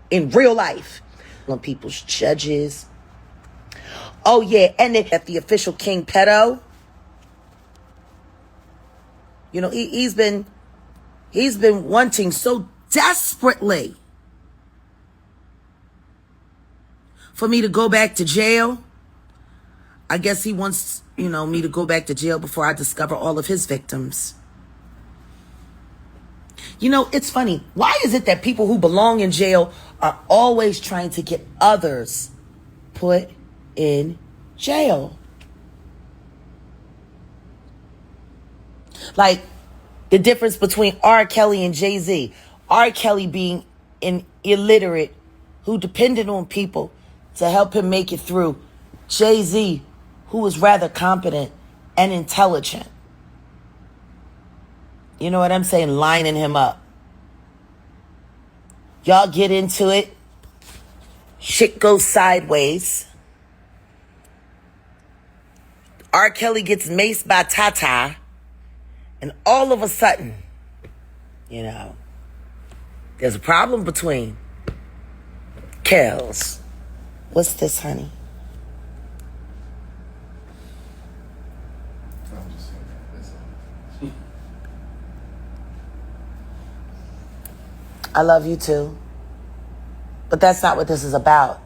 in real life. On people's judges. Oh yeah, and then at the official King pedo. You know, he's been wanting so desperately for me to go back to jail. I guess he wants, me to go back to jail before I discover all of his victims. It's funny. Why is it that people who belong in jail are always trying to get others put in jail? Like the difference between R. Kelly and Jay-Z. R. Kelly being an illiterate who depended on people to help him make it through. Jay-Z, who was rather competent and intelligent. You know what I'm saying? Lining him up. Y'all get into it. Shit goes sideways. R. Kelly gets maced by Tata. And all of a sudden, there's a problem between Kels. What's this, honey? I'm just saying that. That's all. I love you too. But that's not what this is about.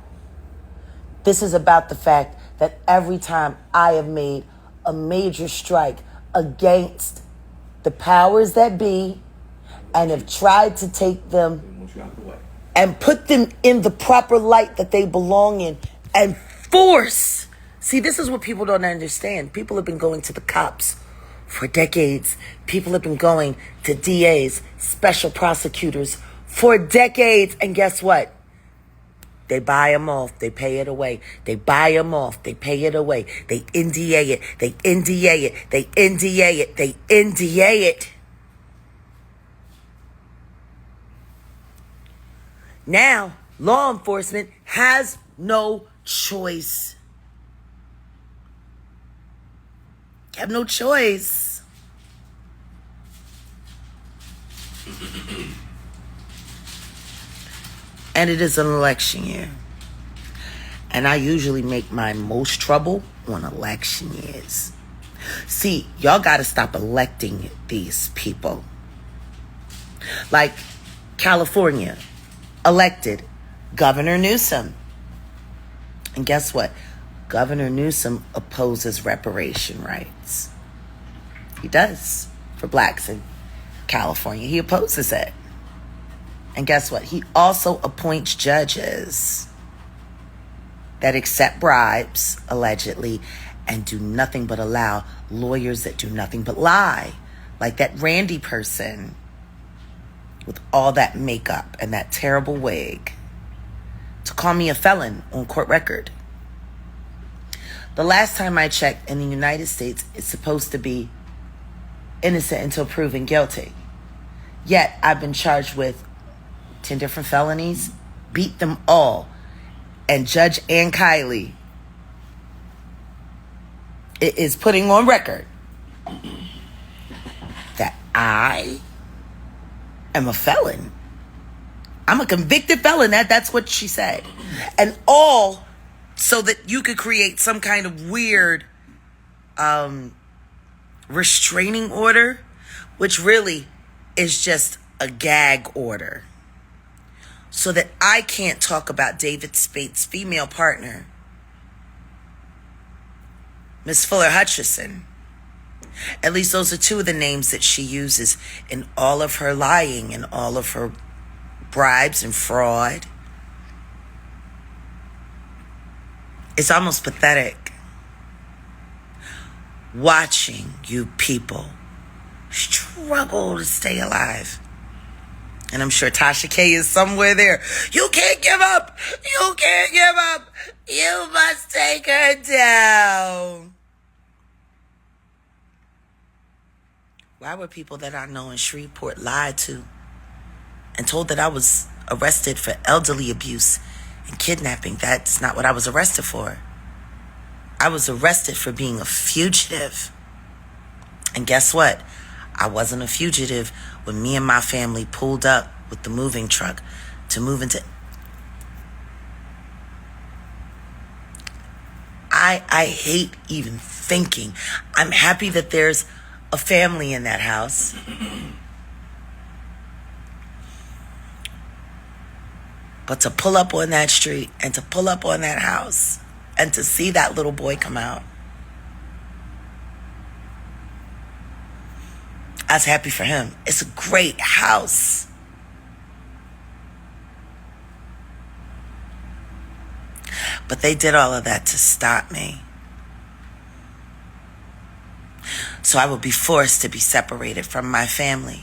This is about the fact that every time I have made a major strike against the powers that be and have tried to take them and put them in the proper light that they belong in and force. See, this is what people don't understand. People have been going to the cops for decades. People have been going to DAs, special prosecutors for decades. And guess what? They buy them off. They pay it away. They buy them off. They pay it away. They NDA it. They NDA it. They NDA it. They NDA it. Now, law enforcement has no choice. You have no choice. And it is an election year. And I usually make my most trouble on election years. See, y'all got to stop electing these people. Like California elected Governor Newsom. And guess what? Governor Newsom opposes reparation rights. He does for blacks in California. He opposes it. And guess what? He also appoints judges that accept bribes, allegedly, and do nothing but allow lawyers that do nothing but lie. Like that Randy person with all that makeup and that terrible wig to call me a felon on court record. The last time I checked in the United States, it's supposed to be innocent until proven guilty. Yet I've been charged with 10 different felonies, beat them all. And Judge Ann Kiley is putting on record that I am a felon. I'm a convicted felon. That's what she said. And all so that you could create some kind of weird restraining order, which really is just a gag order. So that I can't talk about David Spate's female partner, Miss Fuller Hutchison. At least those are two of the names that she uses in all of her lying and all of her bribes and fraud. It's almost pathetic watching you people struggle to stay alive. And I'm sure Tasha K is somewhere there. You can't give up. You can't give up. You must take her down. Why were people that I know in Shreveport lied to and told that I was arrested for elderly abuse and kidnapping? That's not what I was arrested for. I was arrested for being a fugitive. And guess what? I wasn't a fugitive when me and my family pulled up with the moving truck to move into I hate even thinking. I'm happy that there's a family in that house. But to pull up on that street and to pull up on that house and to see that little boy come out, I was happy for him. It's a great house. But they did all of that to stop me. So I would be forced to be separated from my family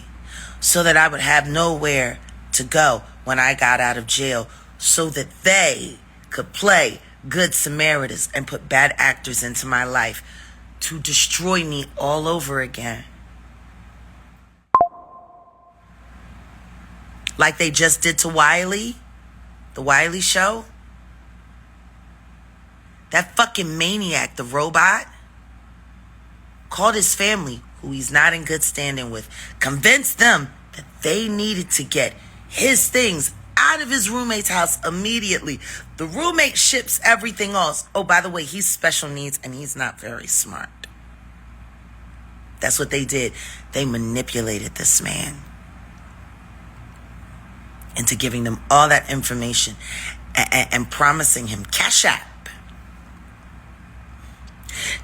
so that I would have nowhere to go when I got out of jail, so that they could play good Samaritans and put bad actors into my life to destroy me all over again. Like they just did to Wiley, the Wiley show. That fucking maniac, the robot, called his family, who he's not in good standing with, convinced them that they needed to get his things out of his roommate's house immediately. The roommate ships everything else. Oh, by the way, he's special needs and he's not very smart. That's what they did. They manipulated this man into giving them all that information and promising him cash app.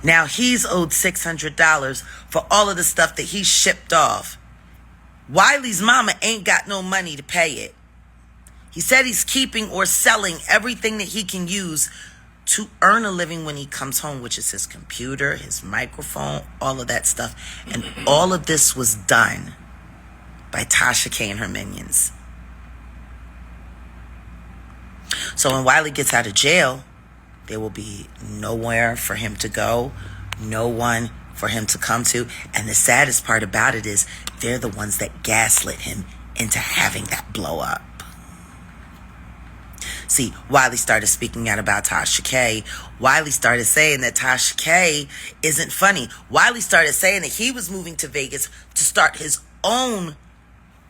Now he's owed $600 for all of the stuff that he shipped off. Wiley's mama ain't got no money to pay it. He said he's keeping or selling everything that he can use to earn a living when he comes home, which is his computer, his microphone, all of that stuff. And all of this was done by Tasha K and her minions. So when Wiley gets out of jail, there will be nowhere for him to go, no one for him to come to. And the saddest part about it is they're the ones that gaslit him into having that blow up. See, Wiley started speaking out about Tasha K. Wiley started saying that Tasha K isn't funny. Wiley started saying that he was moving to Vegas to start his own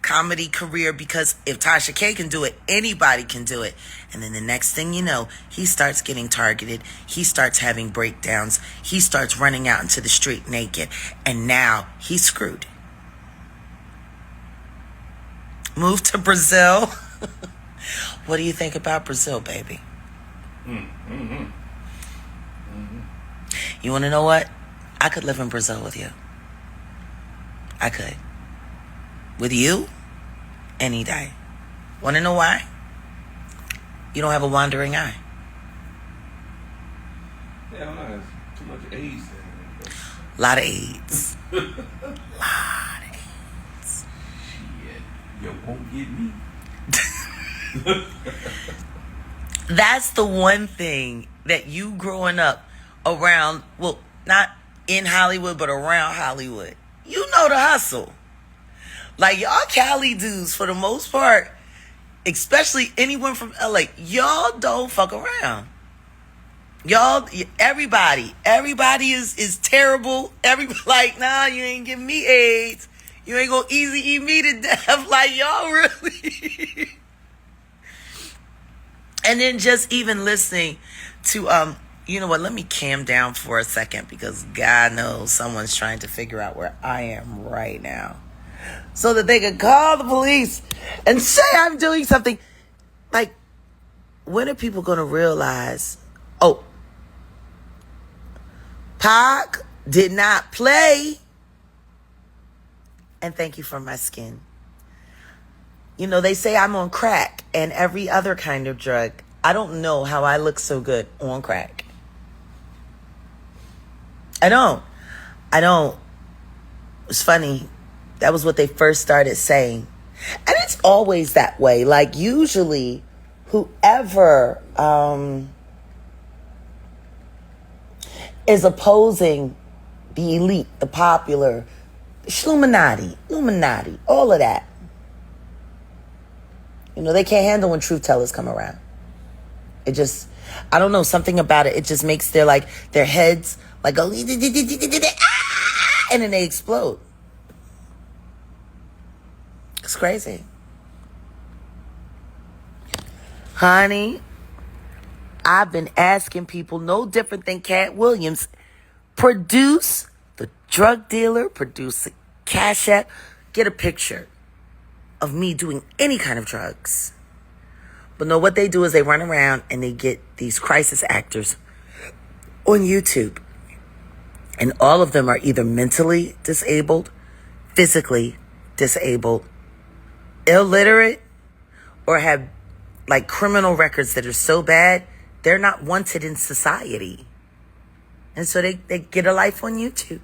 comedy career, because if Tasha K can do it, anybody can do it. And then the next thing you know, he starts getting targeted. He starts having breakdowns. He starts running out into the street naked. And now he's screwed. Move to Brazil. What do you think about Brazil, baby? You want to know what? I could live in Brazil with you. I could. With you? Any day. Want to know why? You don't have a wandering eye. Yeah, I don't know. It's too much AIDS. A lot of AIDS. Lot of AIDS. Shit. You won't get me. That's the one thing that you growing up around, well, not in Hollywood, but around Hollywood. You know the hustle. Like, y'all Cali dudes, for the most part, especially anyone from LA, y'all don't fuck around. Y'all, everybody is terrible. Everybody, like, nah, you ain't giving me AIDS. You ain't gonna easy eat me to death. Like, y'all really. And then just even listening to, you know what, let me calm down for a second, because God knows someone's trying to figure out where I am right now, so that they can call the police and say I'm doing something. Like, when are people going to realize, oh, Pac did not play, and thank you for my skin. You know, they say I'm on crack and every other kind of drug. I don't know how I look so good on crack. I don't. It's funny. That was what they first started saying. And it's always that way. Like, usually, whoever is opposing the elite, the popular, Illuminati, all of that. You know, they can't handle when truth tellers come around. It just, I don't know, something about it. It just makes their heads like go, and then they explode. It's crazy. Honey, I've been asking people, no different than Cat Williams, produce the drug dealer, produce a Cash App, get a picture of me doing any kind of drugs. But no, what they do is they run around and they get these crisis actors on YouTube. And all of them are either mentally disabled, physically disabled, illiterate, or have like criminal records that are so bad, they're not wanted in society. And so they get a life on YouTube.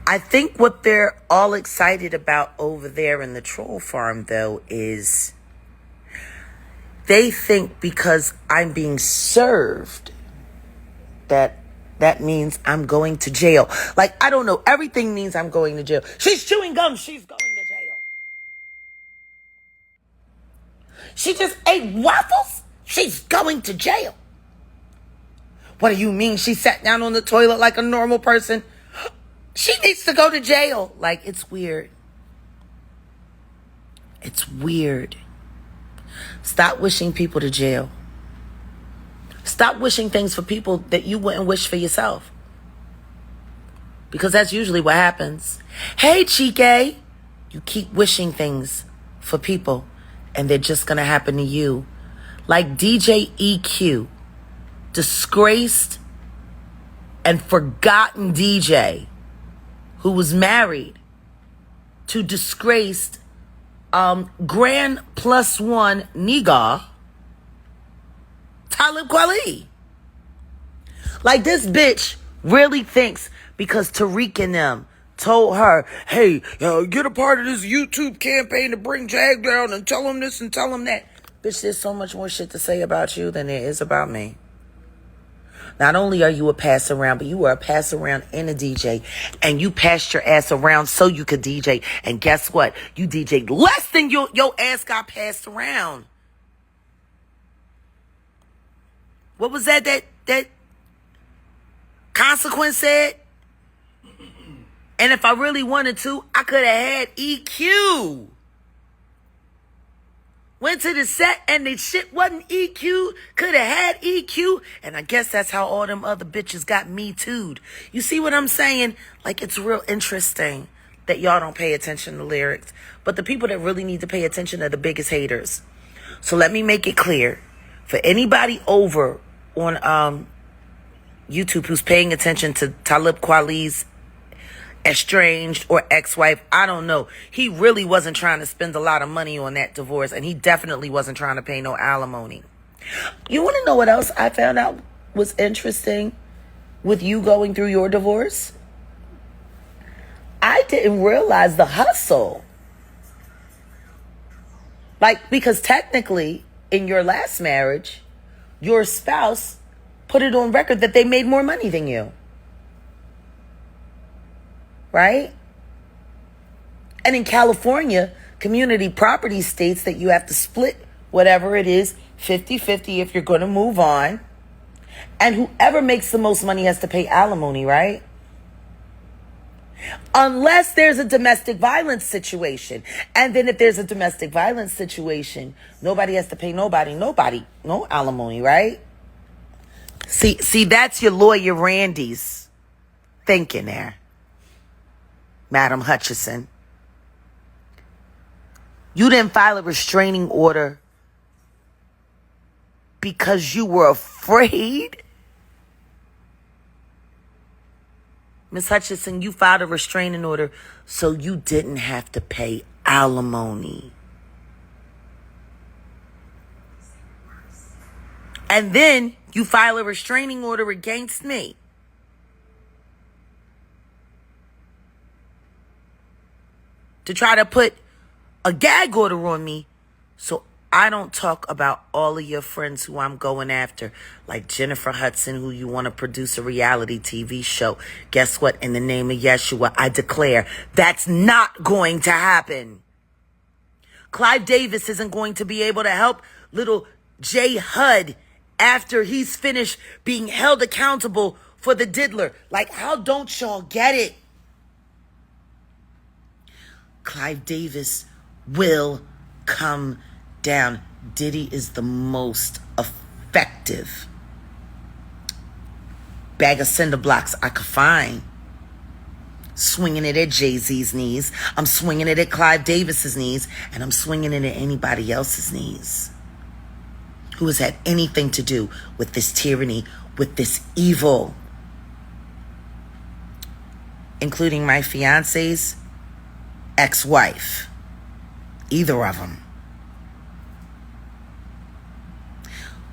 I think what they're all excited about over there in the troll farm, though, is they think because I'm being served that means I'm going to jail. Like, I don't know. Everything means I'm going to jail. She's chewing gum. She's going to jail. She just ate waffles. She's going to jail. What do you mean she sat down on the toilet like a normal person? She needs to go to jail. Like, it's weird. It's weird. Stop wishing people to jail. Stop wishing things for people that you wouldn't wish for yourself. Because that's usually what happens. Hey, Chike. You keep wishing things for people, and they're just going to happen to you. Like DJ EQ, disgraced and forgotten DJ who was married to disgraced grand plus one nigga, Talib Kweli. Like, this bitch really thinks because Tariq and them told her, hey, get a part of this YouTube campaign to bring Jag down and tell him this and tell him that. Bitch, there's so much more shit to say about you than there is about me. Not only are you a pass around, but you are a pass around and a DJ. And you passed your ass around so you could DJ. And guess what? You DJ'd less than your ass got passed around. What was that Consequence said? And if I really wanted to, I could have had EQ. Went to the set and the shit wasn't EQ. Could have had EQ. And I guess that's how all them other bitches got me too'd. You see what I'm saying? Like, it's real interesting that y'all don't pay attention to lyrics. But the people that really need to pay attention are the biggest haters. So let me make it clear. For anybody over on YouTube who's paying attention to Talib Kweli's estranged or ex-wife, I don't know. He really wasn't trying to spend a lot of money on that divorce, and he definitely wasn't trying to pay no alimony. You want to know what else I found out was interesting with you going through your divorce? I didn't realize the hustle. Like, because technically, in your last marriage, your spouse put it on record that they made more money than you. Right? And in California, community property states that you have to split whatever it is, 50-50 if you're going to move on. And whoever makes the most money has to pay alimony, right? Unless there's a domestic violence situation. And then if there's a domestic violence situation, nobody has to pay no alimony, right? See, that's your lawyer Randy's thinking there. Madam Hutchison. You didn't file a restraining order because you were afraid? Miss Hutchison, you filed a restraining order so you didn't have to pay alimony. And then you file a restraining order against me. To try to put a gag order on me so I don't talk about all of your friends who I'm going after, like Jennifer Hudson, who you want to produce a reality TV show. Guess what? In the name of Yeshua, I declare that's not going to happen. Clive Davis isn't going to be able to help little J. Hud after he's finished being held accountable for the diddler. Like, how don't y'all get it? Clive Davis will come down. Diddy is the most effective bag of cinder blocks I could find. Swinging it at Jay-Z's knees. I'm swinging it at Clive Davis's knees. And I'm swinging it at anybody else's knees who has had anything to do with this tyranny, with this evil. Including my fiance's ex-wife. Either of them.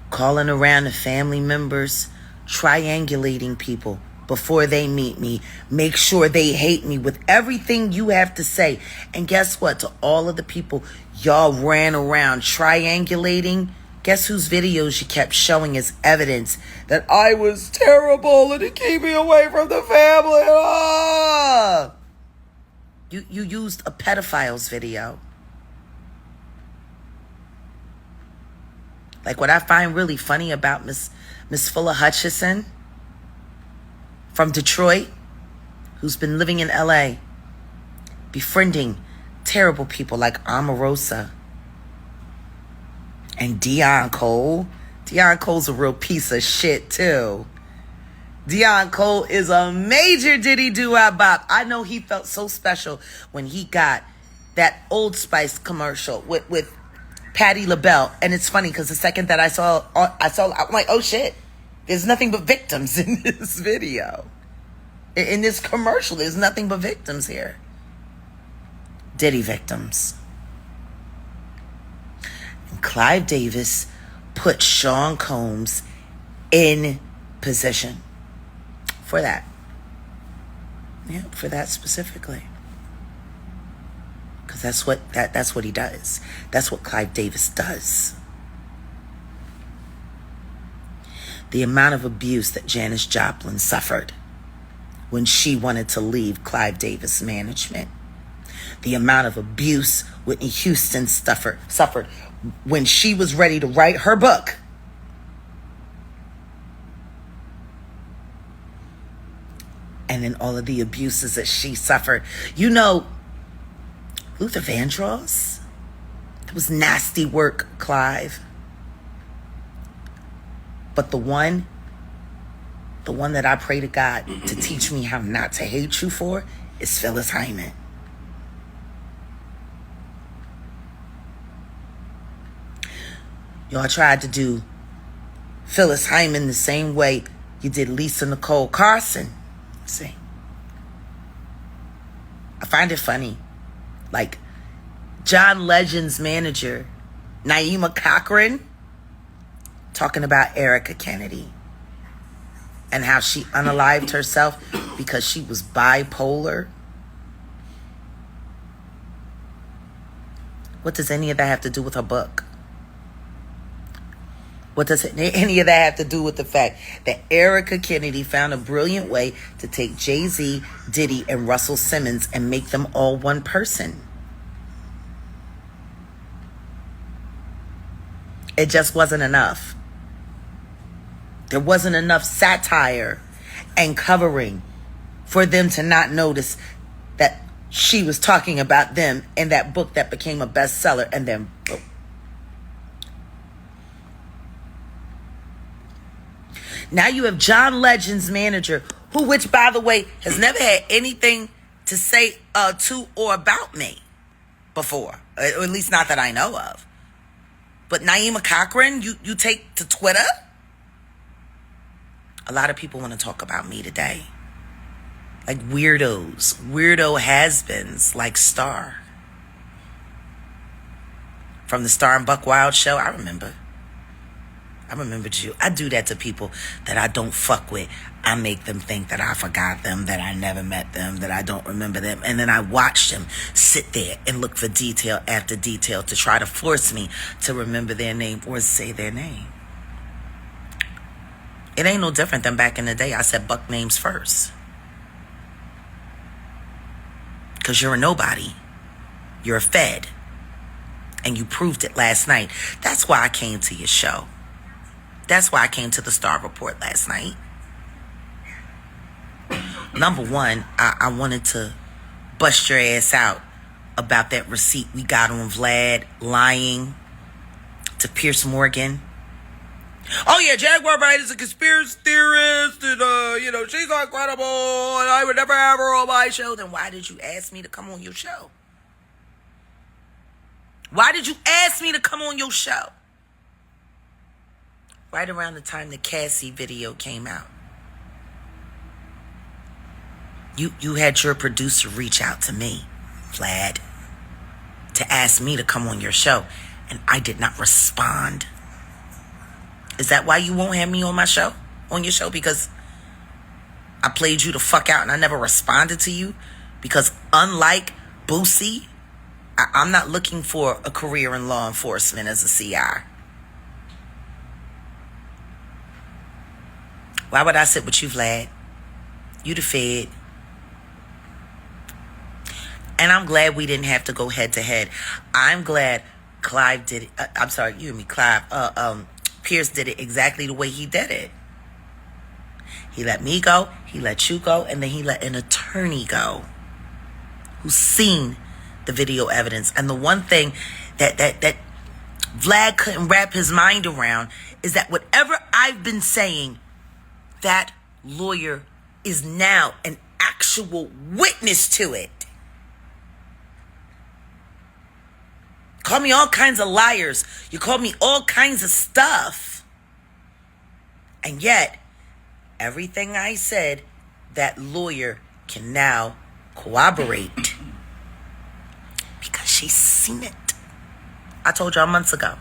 Calling around the family members, triangulating people before they meet me. Make sure they hate me with everything you have to say. And guess what? To all of the people y'all ran around triangulating, guess whose videos you kept showing as evidence that I was terrible and it kept me away from the family? Ah! You used a pedophile's video. Like what I find really funny about Miss Fuller Hutchison from Detroit, who's been living in LA, befriending terrible people like Omarosa and Deion Cole. Deion Cole's a real piece of shit too. Deion Cole is a major Diddy doo-wop bop. I know he felt so special when he got that Old Spice commercial with Patti LaBelle. And it's funny because the second that I saw, I'm like, oh shit. There's nothing but victims in this video. In this commercial, there's nothing but victims here. Diddy victims. And Clive Davis put Sean Combs in position for that. Yeah, for that specifically. Because that's what he does. That's what Clive Davis does. The amount of abuse that Janis Joplin suffered when she wanted to leave Clive Davis management. The amount of abuse Whitney Houston suffered when she was ready to write her book. And then all of the abuses that she suffered. You know, Luther Vandross, it was nasty work, Clive. But the one that I pray to God to teach me how not to hate you for is Phyllis Hyman. Y'all tried to do Phyllis Hyman the same way you did Lisa Nicole Carson. See? I find it funny. Like, John Legend's manager, Naima Cochran, talking about Erica Kennedy and how she unalived herself because she was bipolar. What does any of that have to do with her book? What does any of that have to do with the fact that Erica Kennedy found a brilliant way to take Jay-Z, Diddy, and Russell Simmons and make them all one person? It just wasn't enough. There wasn't enough satire and covering for them to not notice that she was talking about them in that book that became a bestseller, and then boom. Now you have John Legend's manager, which by the way has never had anything to say to or about me before, or at least not that I know of. But Naima Cochran, you take to Twitter? A lot of people want to talk about me today. Like weirdos. Weirdo has-beens like Star. From the Star and Buck Wild show, I remembered you. I do that to people that I don't fuck with. I make them think that I forgot them, that I never met them, that I don't remember them. And then I watch them sit there and look for detail after detail to try to force me to remember their name or say their name. It ain't no different than back in the day. I said Buck names first. Because you're a nobody. You're a fed. And you proved it last night. That's why I came to your show. That's why I came to the Star Report last night. Number one, I wanted to bust your ass out about that receipt we got on Vlad lying to Pierce Morgan. Oh yeah, Jaguar Wright is a conspiracy theorist, and she's not credible, and I would never have her on my show. Then why did you ask me to come on your show? Why did you ask me to come on your show? Right around the time the Cassie video came out. You had your producer reach out to me, Vlad, to ask me to come on your show, and I did not respond. Is that why you won't have me on my show? On your show? Because I played you the fuck out and I never responded to you? Because unlike Boosie, I'm not looking for a career in law enforcement as a CI. Why would I sit with you, Vlad? You the Fed. And I'm glad we didn't have to go head to head. I'm glad Clive did it. I'm sorry, you and me, Clive. Pierce did it exactly the way he did it. He let me go, he let you go, and then he let an attorney go who's seen the video evidence. And the one thing that Vlad couldn't wrap his mind around is that whatever I've been saying, that lawyer is now an actual witness to it. Call me all kinds of liars. You call me all kinds of stuff. And yet, everything I said, that lawyer can now corroborate. Because she's seen it. I told y'all months ago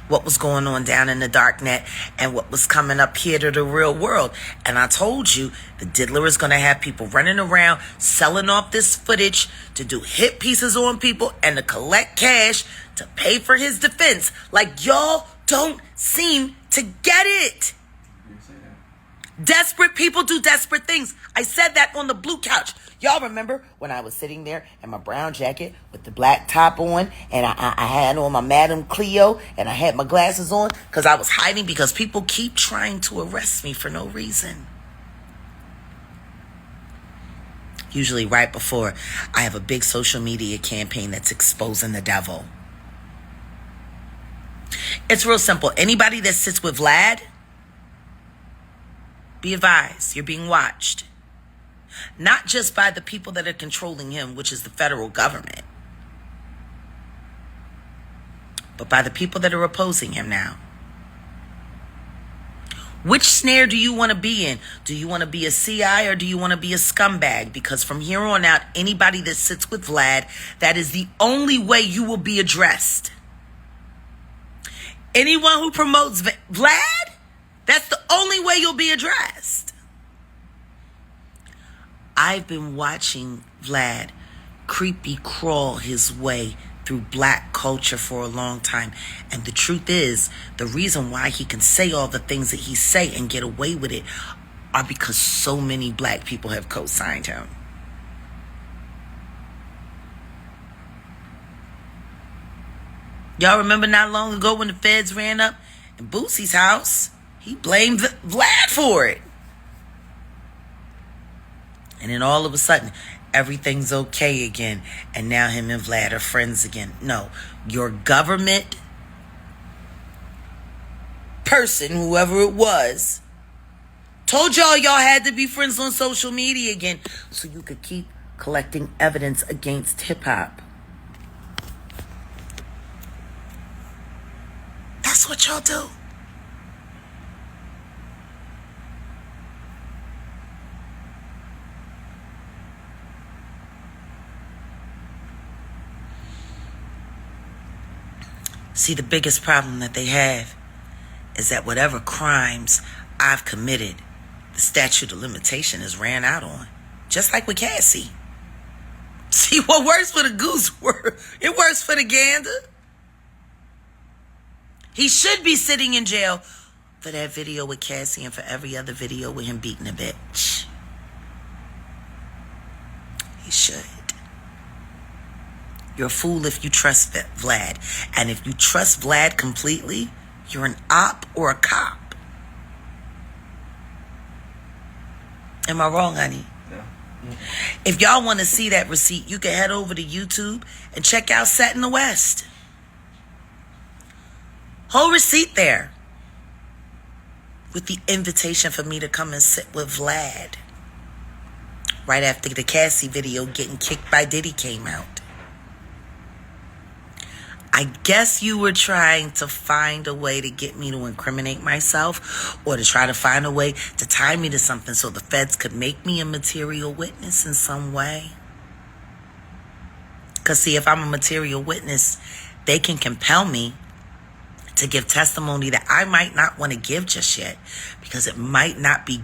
what was going on down in the dark net and what was coming up here to the real world. And I told you the diddler is going to have people running around selling off this footage to do hit pieces on people and to collect cash to pay for his defense. Like, y'all don't seem to get it. Desperate people do desperate things. I said that on the blue couch. Y'all remember when I was sitting there in my brown jacket with the black top on, and I had on my Madame Cleo, and I had my glasses on because I was hiding because people keep trying to arrest me for no reason. Usually right before I have a big social media campaign that's exposing the devil. It's real simple. Anybody that sits with Vlad, be advised, you're being watched. Not just by the people that are controlling him, which is the federal government, but by the people that are opposing him now. Which snare do you want to be in? Do you want to be a CI or do you want to be a scumbag? Because from here on out, anybody that sits with Vlad, that is the only way you will be addressed. Anyone who promotes Vlad, that's the only way you'll be addressed. I've been watching Vlad creepy crawl his way through black culture for a long time. And the truth is, the reason why he can say all the things that he say and get away with it are because so many black people have co-signed him. Y'all remember not long ago when the feds ran up in Boosie's house? He blamed Vlad for it. And then all of a sudden, everything's okay again. And now him and Vlad are friends again. No, your government person, whoever it was, told y'all had to be friends on social media again so you could keep collecting evidence against hip-hop. That's what y'all do. See, the biggest problem that they have is that whatever crimes I've committed, the statute of limitation is ran out on. Just like with Cassie. See, what works for the goose, it works for the gander. He should be sitting in jail for that video with Cassie and for every other video with him beating a bitch. He should. You're a fool if you trust Vlad. And if you trust Vlad completely, you're an op or a cop. Am I wrong, honey? No. If y'all want to see that receipt, you can head over to YouTube and check out Set in the West. Whole receipt there. With the invitation for me to come and sit with Vlad. Right after the Cassie video getting kicked by Diddy came out. I guess you were trying to find a way to get me to incriminate myself, or to try to find a way to tie me to something so the feds could make me a material witness in some way. Because see, if I'm a material witness, they can compel me to give testimony that I might not want to give just yet, because it might not be